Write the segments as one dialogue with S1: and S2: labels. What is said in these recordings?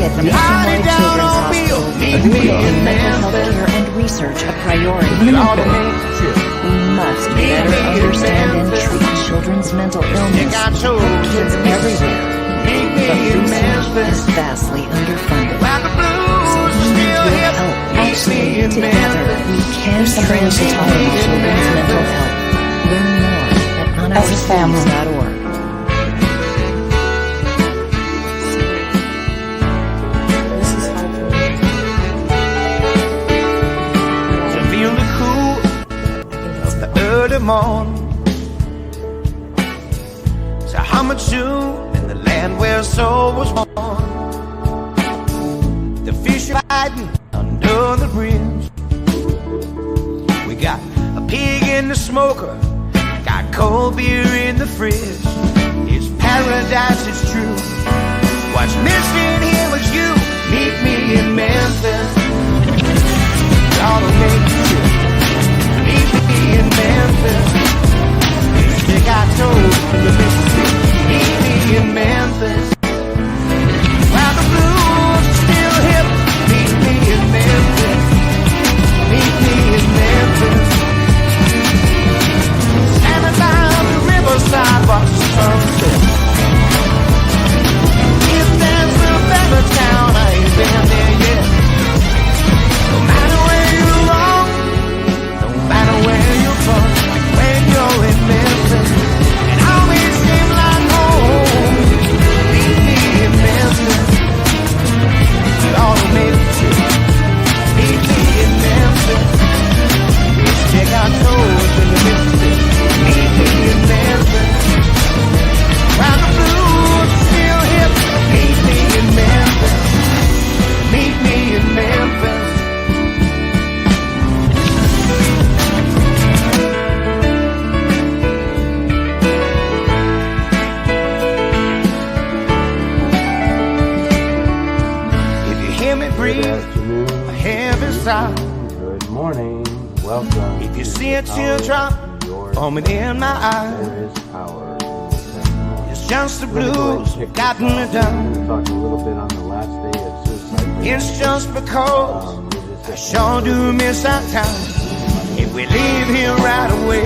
S1: at Nationwide Children's Hospital, we're making mental health care and research a priority. We must better understand and treat children's mental illness for kids everywhere. But research is vastly underfunded. So we need your help. Actually, together, we can transform children's mental health. Learn more at unourschools.org.
S2: Early morning, so how much dew in the land where soul was born. The fish are fighting under the bridge. We got a pig in the smoker, got cold beer in the fridge. It's paradise, it's true. What's missing here was you. Meet me in Memphis. Y'all don't make it true. Meet me in Memphis. Stick our toes in the Mississippi. Meet me in Memphis. While the blues are still hip. Meet me in Memphis. Meet me in Memphis. Standing by the riverside, watch the sunset. If there's a better town, I ain't been there yet. No matter where you're wrong, no matter where you're from, when you're in Memphis, it always seems like home. Meet me in Memphis. We ought to make it true. Meet me in Memphis. Let's check our toes in the Mississippi. Meet me in Memphis. While the blues are still hip. Meet me in Memphis. Meet me in Memphis. A heavy sigh.
S3: Good morning. Welcome.
S2: If you see a teardrop forming in my eye,
S3: there is power.
S2: it's just the blues gotten me down.
S3: We talked a little bit on the last day of suicide.
S2: It's just because I sure do miss that town. If we leave here right away,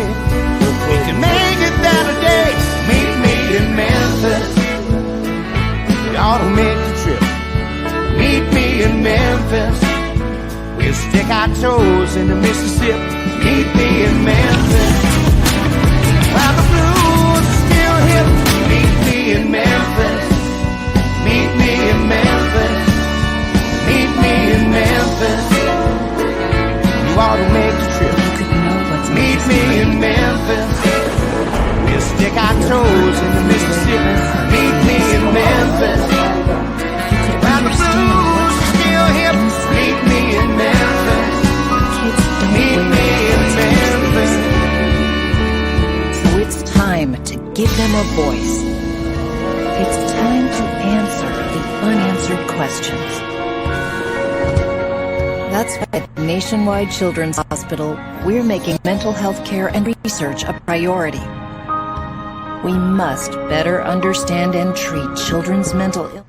S2: we can make it that a day. Meet me in Memphis. We ought to make the trip. Meet me in Memphis. We'll stick our toes in the Mississippi. Meet me in Memphis. While the blues are still hip. Meet me in Memphis. Meet me in Memphis. Meet me in Memphis. You ought to make the trip. Meet me in Memphis. We'll stick our toes in the Mississippi. Meet me in Memphis. While the blues are still hip. Meet me in Memphis. Meet me in Memphis.
S1: So it's time to give them a voice. It's time to answer the unanswered questions. That's why at Nationwide Children's Hospital, we're making mental health care and research a priority. We must better understand and treat children's mental illness.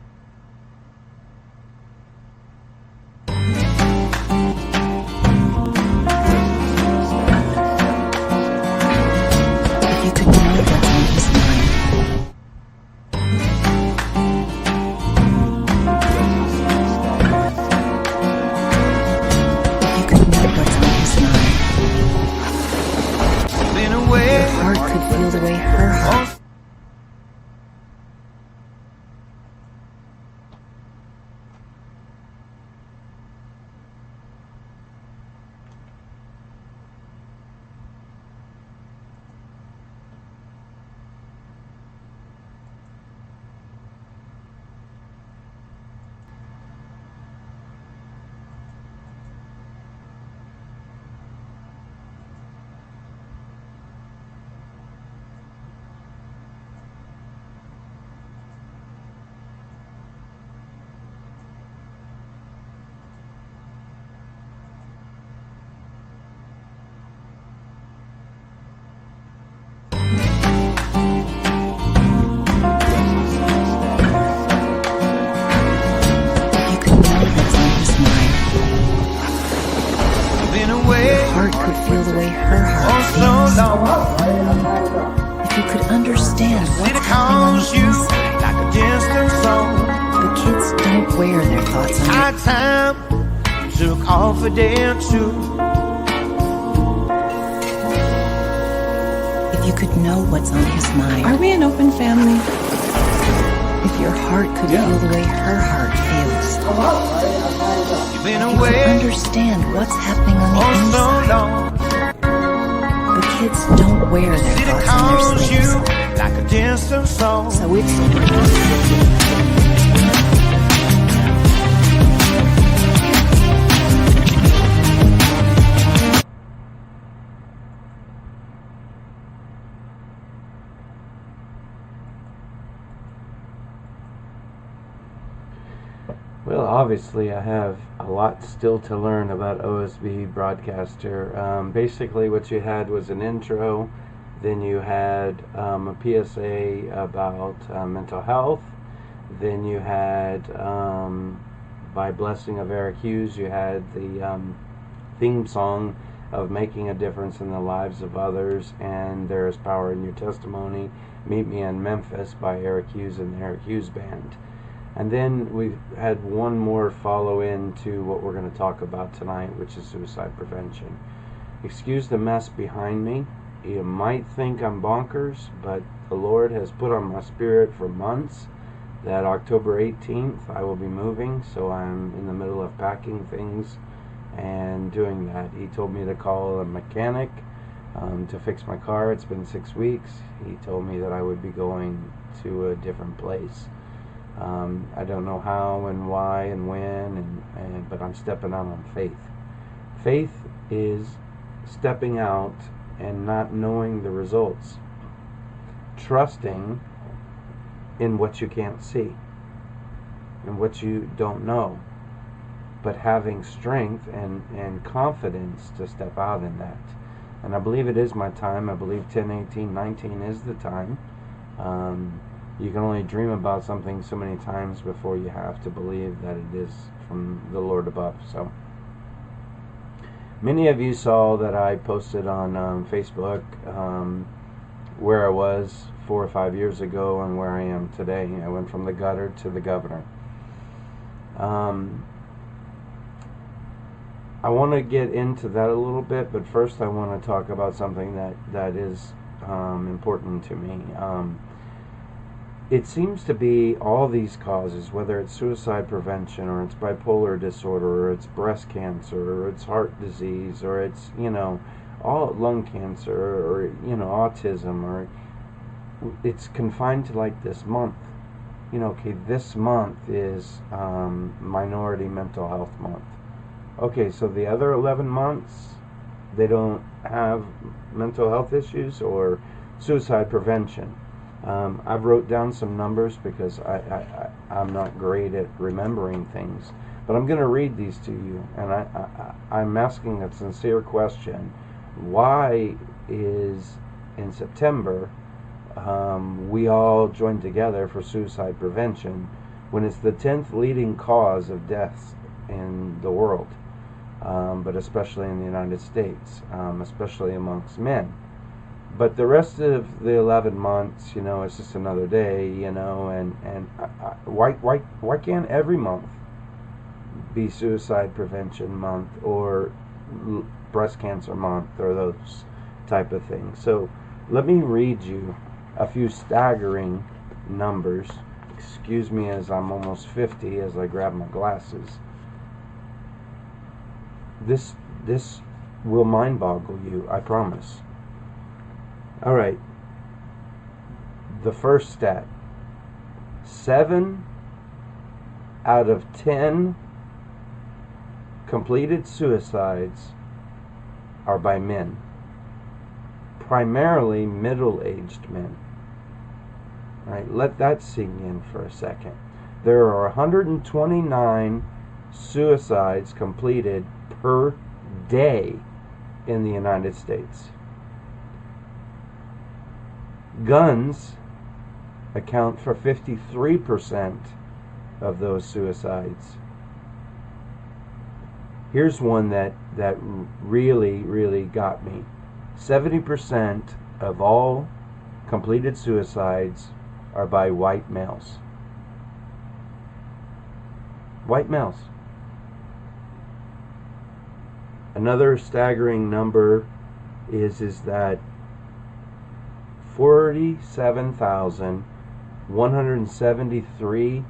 S1: the way her heart
S2: for so
S1: feels.
S2: long.
S1: If you could understand what's
S2: It
S1: happening on
S2: calls
S1: the
S2: you
S1: inside.
S2: like a distant song.
S1: The kids don't wear their thoughts on
S2: Our time took off a day or two.
S1: If you could know what's on his mind.
S4: Are we an open family?
S1: If your heart could feel the way her heart feels.
S2: You've been
S1: If you could
S2: away
S1: understand what's happening on the
S2: for so
S1: inside.
S2: long.
S1: The kids don't wear their
S2: It
S1: thoughts on their
S2: calls you
S1: sleeves.
S2: like a distant song.
S1: So it's
S3: Well, obviously, I have a lot still to learn about OSB Broadcaster. Basically, what you had was an intro, then you had a PSA about mental health, then you had, by blessing of Eric Hughes, you had the theme song of Making a Difference in the Lives of Others, and There is Power in Your Testimony, Meet Me in Memphis by Eric Hughes and the Eric Hughes Band. And then we've had one more follow in to what we're going to talk about tonight, which is suicide prevention. Excuse the mess behind me. You might think I'm bonkers, but the Lord has put on my spirit for months that October 18th I will be moving, so I'm in the middle of packing things and doing that. He told me to call a mechanic to fix my car. It's been 6 weeks. He told me that I would be going to a different place. I don't know how and why and when, but I'm stepping out on faith. Faith is stepping out and not knowing the results. Trusting in what you can't see and what you don't know, but having strength and confidence to step out in that. And I believe it is my time. I believe 10, 18, 19 is the time. You can only dream about something so many times before you have to believe that it is from the Lord above. So, many of you saw that I posted on Facebook where I was 4 or 5 years ago and where I am today. I went from the gutter to the governor. I want to get into that a little bit, but first I want to talk about something that is important to me. It seems to be all these causes, whether it's suicide prevention or it's bipolar disorder or it's breast cancer or it's heart disease or it's, all lung cancer or, autism, or it's confined to like this month. Okay, this month is Minority Mental Health Month. Okay, so the other 11 months, they don't have mental health issues or suicide prevention. I've wrote down some numbers because I'm not great at remembering things, but I'm going to read these to you, and I'm asking a sincere question. Why is in September we all joined together for suicide prevention when it's the 10th leading cause of deaths in the world, but especially in the United States, especially amongst men? But the rest of the 11 months, it's just another day, and why can't every month be suicide prevention month or breast cancer month or those type of things? So let me read you a few staggering numbers. Excuse me as I'm almost 50 as I grab my glasses. This will mind boggle you, I promise. All right, the first stat, 7 out of 10 completed suicides are by men, primarily middle-aged men. All right, let that sink in for a second. There are 129 suicides completed per day in the United States. Guns account for 53% of those suicides. Here's one that really, really got me. 70% of all completed suicides are by white males. White males. Another staggering number is that 47,173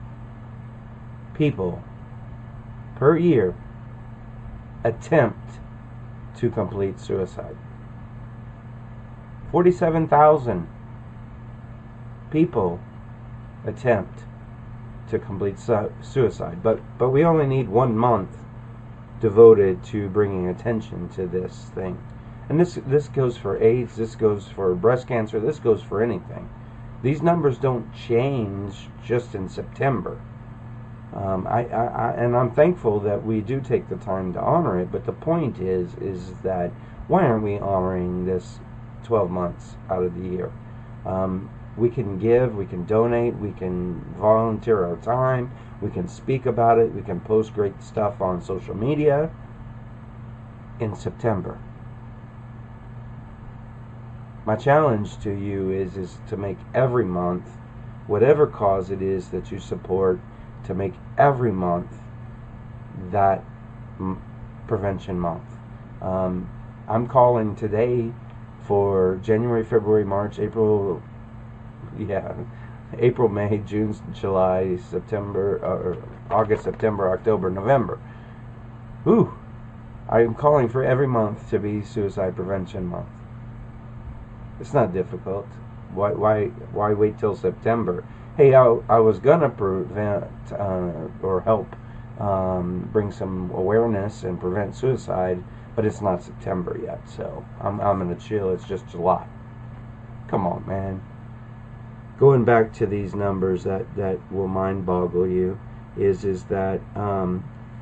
S3: people per year attempt to complete suicide. 47,000 people attempt to complete suicide, but we only need 1 month devoted to bringing attention to this thing. And this goes for AIDS, this goes for breast cancer, this goes for anything. These numbers don't change just in September. And I'm thankful that we do take the time to honor it, but the point is that why aren't we honoring this 12 months out of the year? We can give, we can donate, we can volunteer our time, we can speak about it, we can post great stuff on social media in September. My challenge to you is to make every month, whatever cause it is that you support, to make every month that prevention month. I'm calling today for January, February, March, April, May, June, July, September, or August, September, October, November. I am calling for every month to be Suicide Prevention Month. It's not difficult. Why wait till September? Hey, I was gonna prevent or help bring some awareness and prevent suicide, but it's not September yet, so I'm gonna chill. It's just July. Come on, man. Going back to these numbers that will mind boggle you is that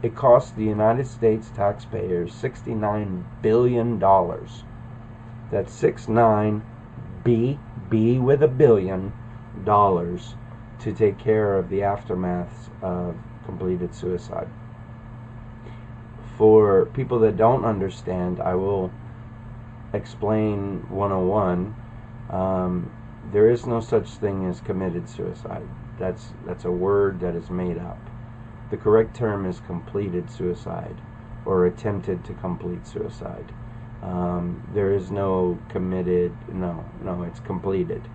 S3: it costs the United States taxpayers $69 billion. That's 69 B with a billion dollars to take care of the aftermaths of completed suicide. For people that don't understand, I will explain 101. There is no such thing as committed suicide. That's a word that is made up. The correct term is completed suicide or attempted to complete suicide. There is no committed, no, it's completed.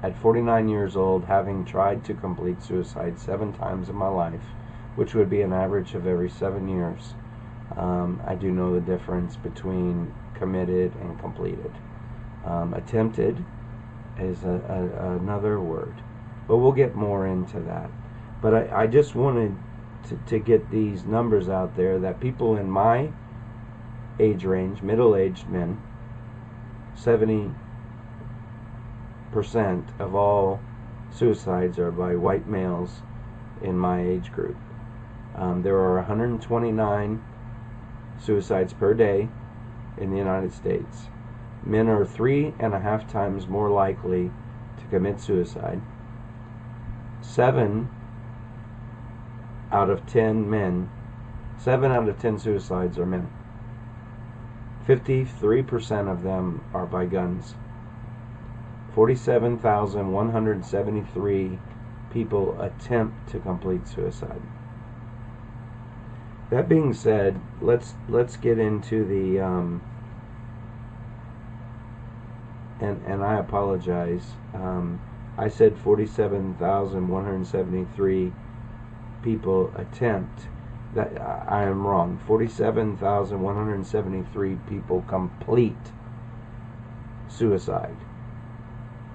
S3: At 49 years old, having tried to complete suicide 7 times in my life, which would be an average of every 7 years, I do know the difference between committed and completed. Attempted is another word, but we'll get more into that. But I just wanted to get these numbers out there that people in my age range, middle-aged men, 70% of all suicides are by white males in my age group. There are 129 suicides per day in the United States. Men are 3.5 times more likely to commit suicide. 7 out of 10 suicides are men. 53% of them are by guns. 47,173 people attempt to complete suicide. That being said, let's get into the and I apologize. I said 47,173 people attempt. That I am wrong. 47,173 people complete suicide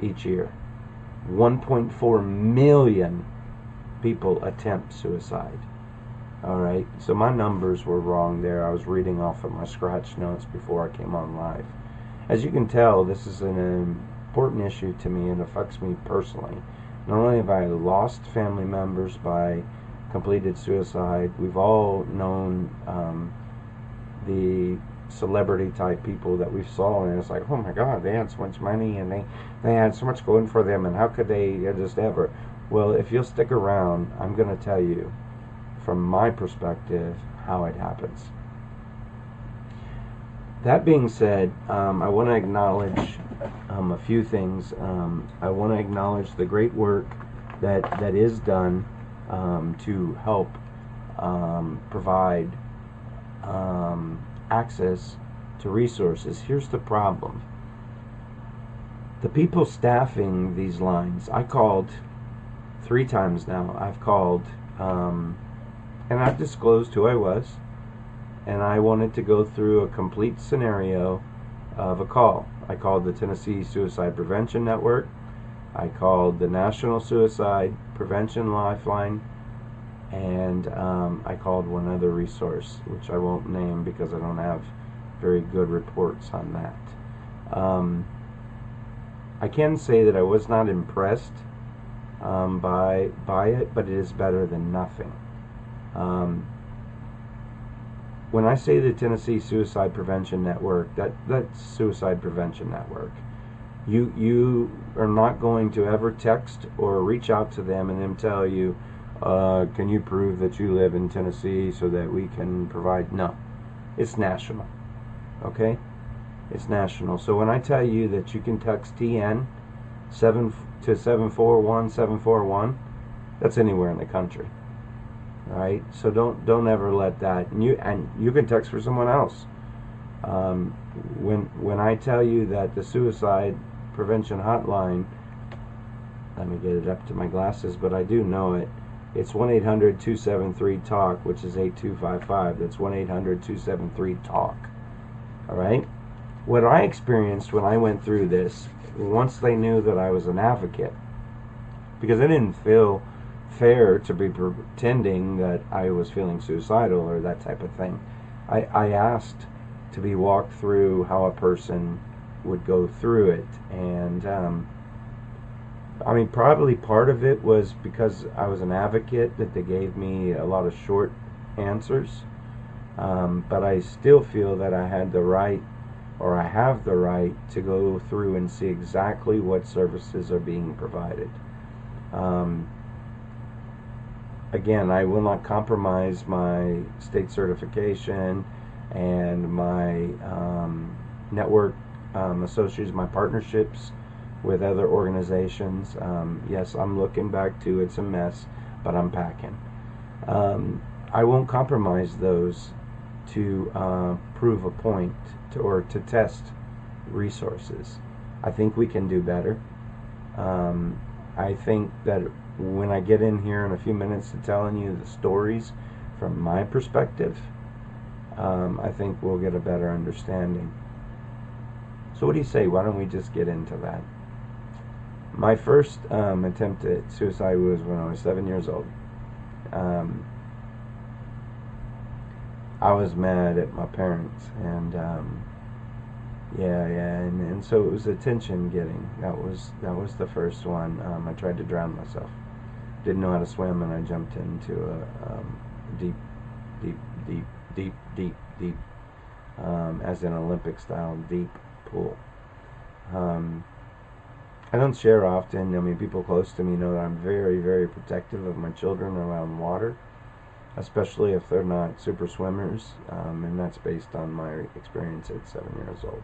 S3: each year. 1.4 million people attempt suicide. Alright, so my numbers were wrong there. I was reading off of my scratch notes before I came on live. As you can tell, this is an important issue to me and affects me personally. Not only have I lost family members by completed suicide, we've all known the celebrity type people that we saw, and it's like, oh my god, they had so much money and they had so much going for them, and how could they just ever? Well, if you'll stick around, I'm going to tell you from my perspective how it happens. That being said, I want to acknowledge a few things. I want to acknowledge the great work that is done to help provide access to resources. Here's the problem. The people staffing these lines, I called 3 times now. I've called, and I've disclosed who I was, and I wanted to go through a complete scenario of a call. I called the Tennessee Suicide Prevention Network. I called the National Suicide Prevention Lifeline, and I called one other resource, which I won't name because I don't have very good reports on that. I can say that I was not impressed by it, but it is better than nothing. When I say the Tennessee Suicide Prevention Network, that's Suicide Prevention Network. You are not going to ever text or reach out to them and them tell you, can you prove that you live in Tennessee so that we can provide? No, it's national. Okay, it's national. So when I tell you that you can text TN 741-741, that's anywhere in the country. All right, so don't ever let that. And you can text for someone else. When I tell you that the suicide prevention hotline, let me get it up to my glasses, but I do know it. It's 1-800-273-TALK, which is 8255. That's 1-800-273-TALK. All right. What I experienced when I went through this, once they knew that I was an advocate, because I didn't feel fair to be pretending that I was feeling suicidal or that type of thing. I asked to be walked through how a person would go through it, and I mean, probably part of it was because I was an advocate that they gave me a lot of short answers, but I still feel that I had the right, or I have the right, to go through and see exactly what services are being provided. Again, I will not compromise my state certification and my network associates, my partnerships with other organizations. Yes, I'm looking back to it's a mess, but I'm packing. I won't compromise those to prove a point or to test resources. I think we can do better. I think that when I get in here in a few minutes to telling you the stories from my perspective, I think we'll get a better understanding. So what do you say? Why don't we just get into that? My first attempt at suicide was when I was 7 years old. I was mad at my parents, and and so it was attention getting. That was the first one. I tried to drown myself. Didn't know how to swim, and I jumped into a deep, as in Olympic style deep pool. I don't share often. I mean, people close to me know that I'm very, very protective of my children around water, especially if they're not super swimmers, and that's based on my experience at 7 years old.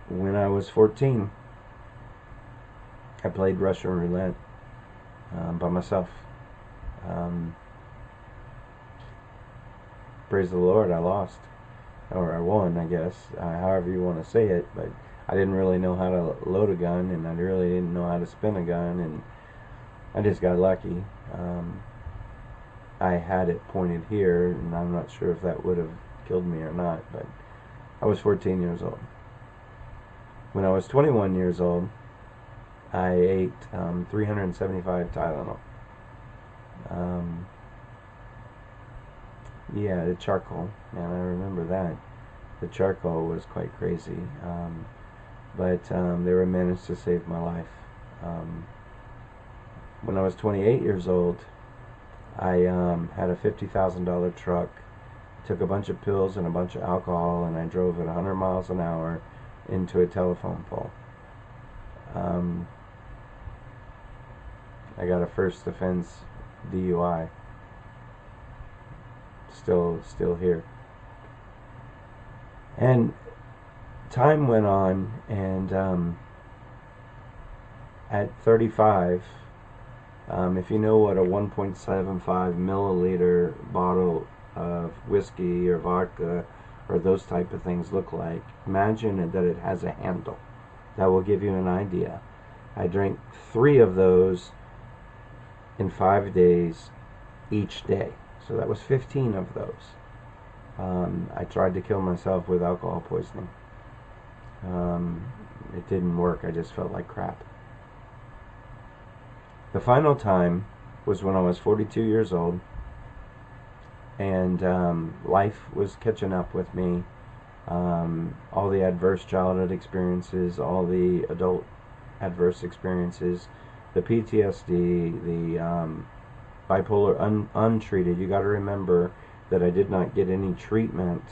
S3: When I was 14, I played Russian roulette by myself. Praise the Lord, I lost. Or I won, I guess, however you want to say it, but I didn't really know how to load a gun, and I really didn't know how to spin a gun, and I just got lucky. I had it pointed here, and I'm not sure if that would have killed me or not, but I was 14 years old. When I was 21 years old, I ate 375 Tylenol. The charcoal, man, I remember that. The charcoal was quite crazy, but they were managed to save my life. When I was 28 years old, I had a $50,000 truck, took a bunch of pills and a bunch of alcohol, and I drove at 100 miles an hour into a telephone pole. I got a first offense DUI. still here. And time went on, and at 35, if you know what a 1.75 milliliter bottle of whiskey or vodka or those type of things look like, imagine that it has a handle. That will give you an idea. I drank 3 of those in 5 days each day. So that was 15 of those. I tried to kill myself with alcohol poisoning. It didn't work. I just felt like crap. The final time was when I was 42 years old, and life was catching up with me. All the adverse childhood experiences, all the adult adverse experiences, the PTSD, the bipolar untreated. You got to remember that I did not get any treatment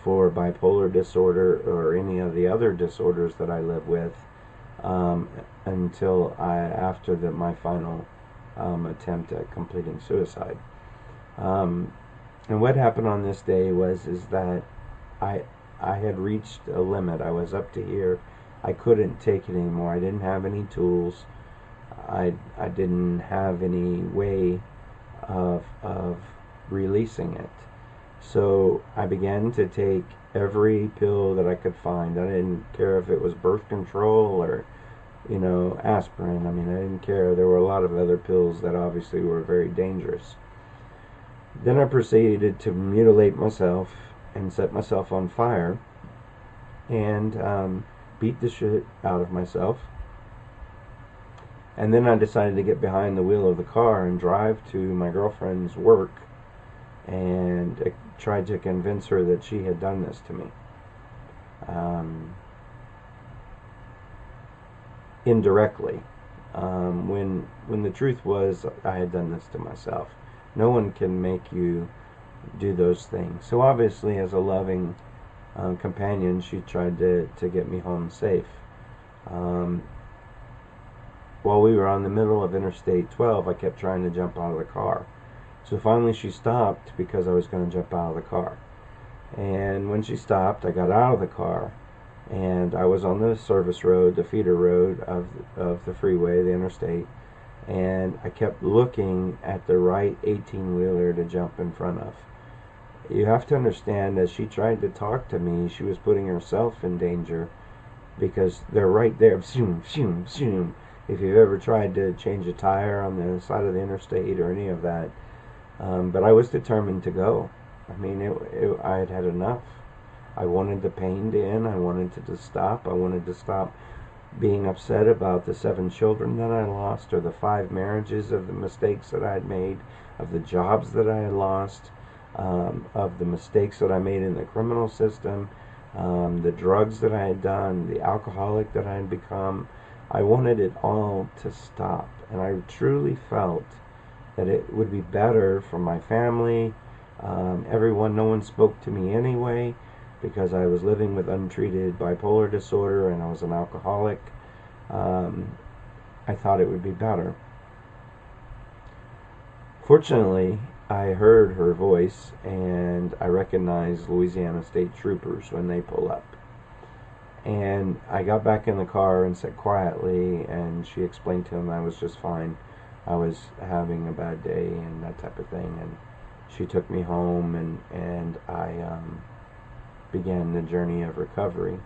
S3: for bipolar disorder or any of the other disorders that I live with until after my final attempt at completing suicide. And what happened on this day is that I had reached a limit. I was up to here. I couldn't take it anymore. I didn't have any tools. I didn't have any way of releasing it. So I began to take every pill that I could find. I didn't care if it was birth control or, aspirin. I mean, I didn't care. There were a lot of other pills that obviously were very dangerous. Then I proceeded to mutilate myself and set myself on fire and beat the shit out of myself. And then I decided to get behind the wheel of the car and drive to my girlfriend's work and tried to convince her that she had done this to me. Indirectly. When the truth was I had done this to myself. No one can make you do those things. So obviously, as a loving companion, she tried to get me home safe. While we were on the middle of Interstate 12, I kept trying to jump out of the car. So finally she stopped because I was going to jump out of the car. And when she stopped, I got out of the car, and I was on the service road, the feeder road of the freeway, the interstate, and I kept looking at the right 18-wheeler to jump in front of. You have to understand, as she tried to talk to me, she was putting herself in danger because they're right there. Zoom, zoom, zoom. If you've ever tried to change a tire on the side of the interstate or any of that. But I was determined to go. I mean, I had had enough. I wanted the pain to end. I wanted it to stop. I wanted to stop being upset about the 7 children that I lost, or the 5 marriages, of the mistakes that I had made, of the jobs that I had lost, of the mistakes that I made in the criminal system, the drugs that I had done, the alcoholic that I had become. I wanted it all to stop, and I truly felt that it would be better for my family, everyone. No one spoke to me anyway because I was living with untreated bipolar disorder and I was an alcoholic. I thought it would be better. Fortunately, I heard her voice, and I recognized Louisiana State Troopers when they pull up. And I got back in the car and said quietly, and she explained to him I was just fine. I was having a bad day and that type of thing. And she took me home, and I began the journey of recovery.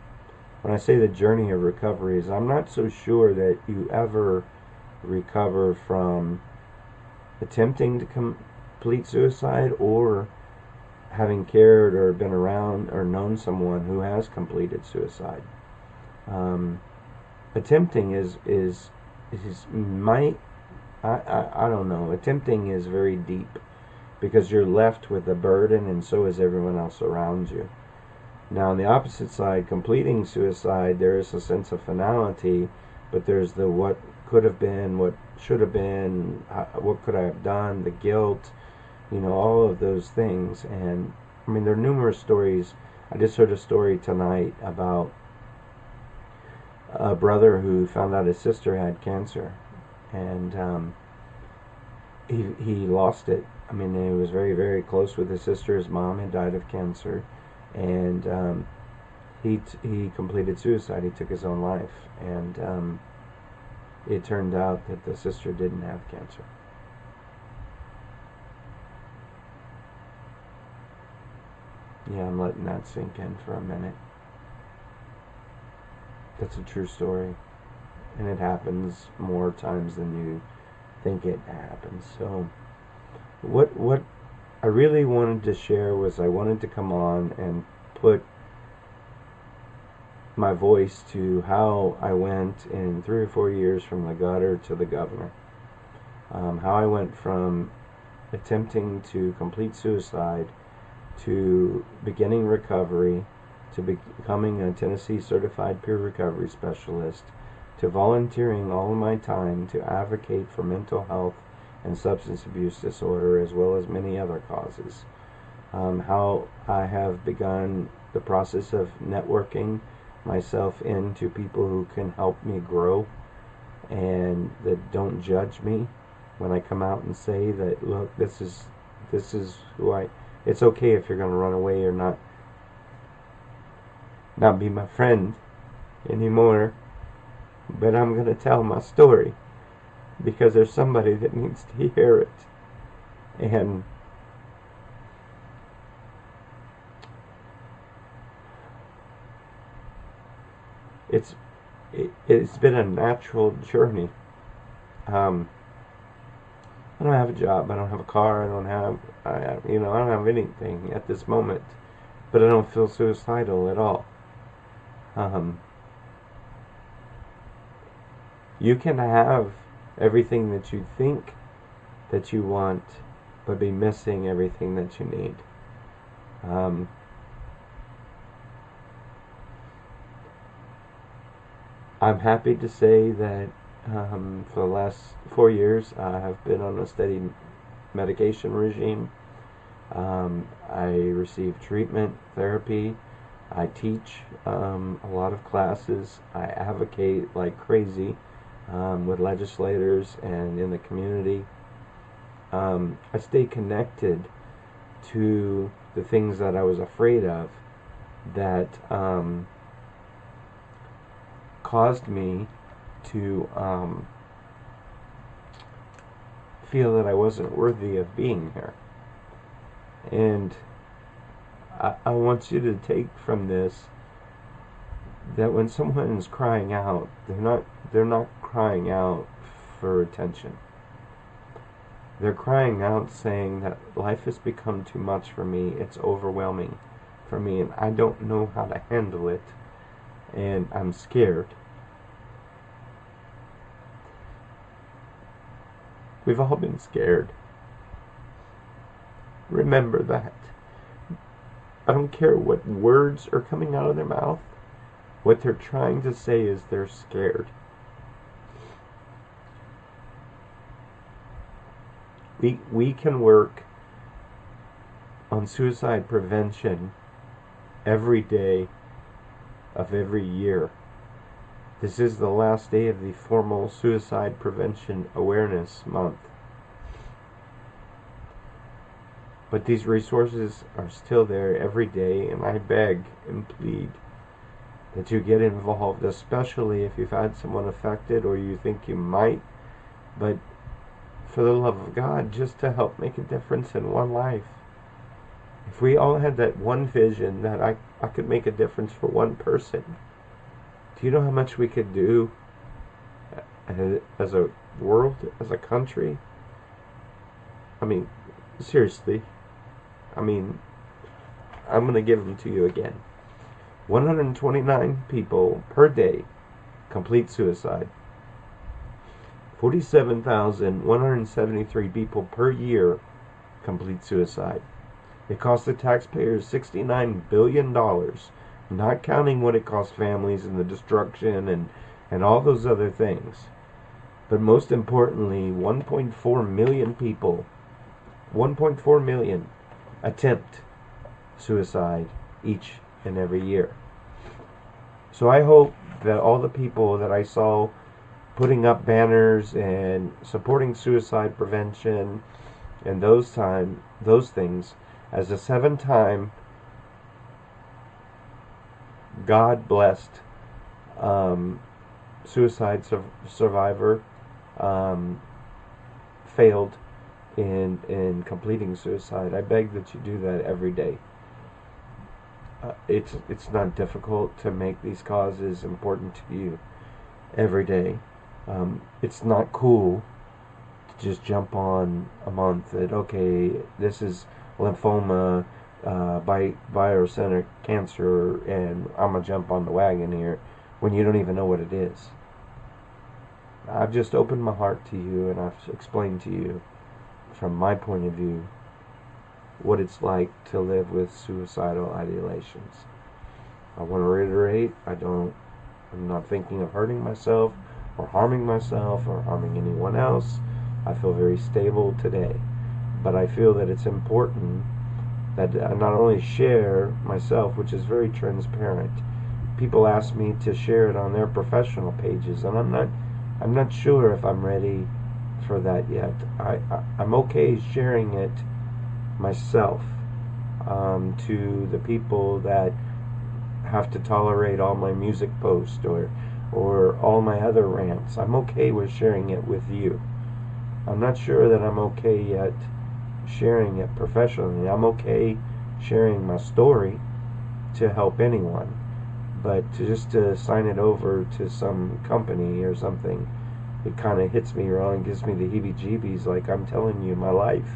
S3: When I say the journey of recovery, is I'm not so sure that you ever recover from attempting to complete suicide or having cared or been around or known someone who has completed suicide. Attempting I don't know. Attempting is very deep because you're left with a burden, and so is everyone else around you. Now, on the opposite side, completing suicide, there is a sense of finality, but there's the what could have been, what should have been, what could I have done, the guilt, all of those things. And I mean, there are numerous stories. I just heard a story tonight about a brother who found out his sister had cancer, and he lost it. I mean, he was very, very close with his sister. His mom had died of cancer, and he completed suicide. He took his own life, and it turned out that the sister didn't have cancer. Yeah, I'm letting that sink in for a minute. That's a true story, and it happens more times than you think it happens. So what I really wanted to share was I wanted to come on and put my voice to how I went in 3 or 4 years from the gutter to the governor. How I went from attempting to complete suicide to beginning recovery, to becoming a Tennessee certified peer recovery specialist, to volunteering all of my time to advocate for mental health and substance abuse disorder, as well as many other causes. How I have begun the process of networking myself into people who can help me grow and that don't judge me when I come out and say that, look, this is who I. It's okay if you're going to run away or not be my friend anymore, but I'm going to tell my story because there's somebody that needs to hear it. And it's been a natural journey. I don't have a job. I don't have a car. I don't have anything at this moment. But I don't feel suicidal at all. You can have everything that you think that you want, but be missing everything that you need. I'm happy to say that for the last 4 years, I have been on a steady medication regime. I receive treatment, therapy. I teach a lot of classes. I advocate like crazy with legislators and in the community. I stay connected to the things that I was afraid of that caused me to feel that I wasn't worthy of being here. And I want you to take from this that when someone is crying out, they're not crying out for attention. They're crying out saying that life has become too much for me. It's overwhelming for me, and I don't know how to handle it, and I'm scared. We've all been scared. Remember that. I don't care what words are coming out of their mouth. What they're trying to say is they're scared. We can work on suicide prevention every day of every year. This is the last day of the formal Suicide Prevention Awareness Month. But these resources are still there every day, and I beg and plead that you get involved, especially if you've had someone affected or you think you might. But for the love of God, just to help make a difference in one life. If we all had that one vision that I could make a difference for one person, do you know how much we could do as a world, as a country? I mean, seriously. I mean, I'm going to give them to you again. 129 people per day complete suicide. 47,173 people per year complete suicide. It costs the taxpayers $69 billion, not counting what it costs families and the destruction and all those other things. But most importantly, 1.4 million people, 1.4 million attempt suicide each and every year. So I hope that all the people that I saw putting up banners and supporting suicide prevention and those things as a 7-time God blessed suicide survivor, failed in completing suicide. I beg that you do that every day. It's not difficult to make these causes important to you every day. It's not cool to just jump on a month that, okay, this is lymphoma, biocentric cancer, and I'm gonna jump on the wagon here when you don't even know what it is. I've just opened my heart to you, and I've explained to you from my point of view what it's like to live with suicidal ideations. I want to reiterate, I'm not thinking of hurting myself or harming myself or harming anyone else. I feel very stable today, but I feel that it's important that I not only share myself, which is very transparent. People ask me to share it on their professional pages, and I'm not sure if I'm ready for that yet. I'm okay sharing it myself to the people that have to tolerate all my music posts or all my other rants. I'm okay with sharing it with you. I'm not sure that I'm okay yet sharing it professionally. I'm okay sharing my story to help anyone, but to sign it over to some company or something, it kind of hits me wrong, gives me the heebie-jeebies, like I'm telling you my life,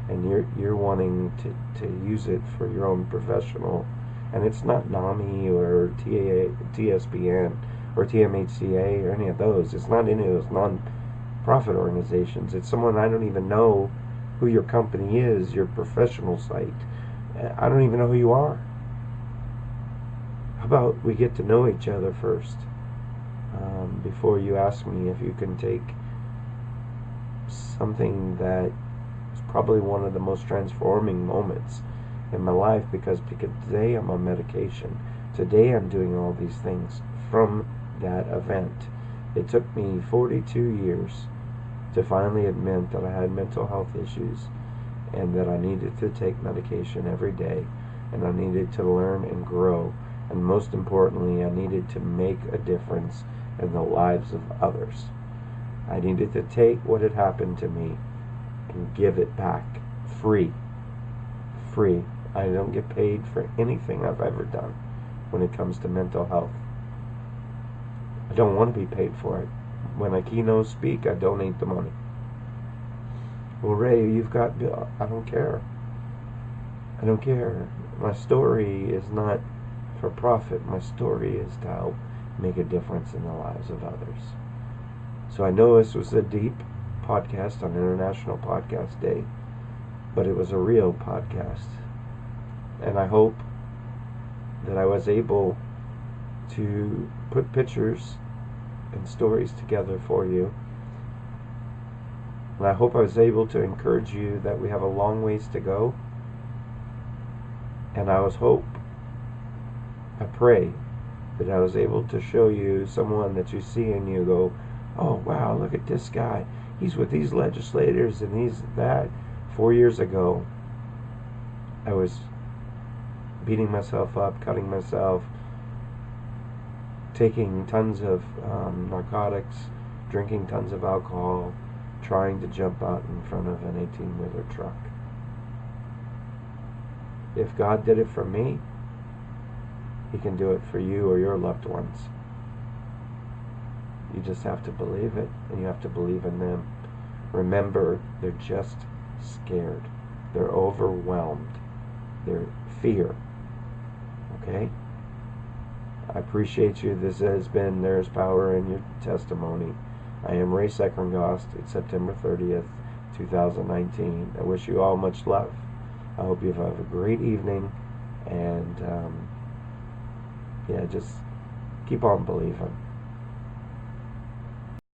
S3: and you're wanting to use it for your own professional. And it's not NAMI or TSPN or TMHCA or any of those. It's not any of those non-profit organizations. It's someone I don't even know who your company is, your professional site. I don't even know who you are. How about we get to know each other first before you ask me if you can take something that is probably one of the most transforming moments in my life, because today I'm on medication. Today I'm doing all these things from that event. It took me 42 years to finally admit that I had mental health issues and that I needed to take medication every day, and I needed to learn and grow, and most importantly, I needed to make a difference in the lives of others. I needed to take what had happened to me and give it back free. I don't get paid for anything I've ever done when it comes to mental health. I don't want to be paid for it. When I keynote speak, I donate the money. Well, Ray, you've got... I don't care. I don't care. My story is not for profit. My story is to help make a difference in the lives of others. So I know this was a deep podcast on International Podcast Day, but it was a real podcast. And I hope that I was able to put pictures and stories together for you. And I hope I was able to encourage you that we have a long ways to go. And I pray that I was able to show you someone that you see and you go, oh wow, look at this guy. He's with these legislators and he's that. 4 years ago, I was beating myself up, cutting myself, taking tons of narcotics, drinking tons of alcohol, trying to jump out in front of an 18-wheeler truck. If God did it for me, He can do it for you or your loved ones. You just have to believe it, and you have to believe in them. Remember, they're just scared. They're overwhelmed. They're fear. Okay? I appreciate you. This has been There's Power in Your Testimony. I am Ray Sechrengost. It's September 30th, 2019. I wish you all much love. I hope you have a great evening, and just keep on believing.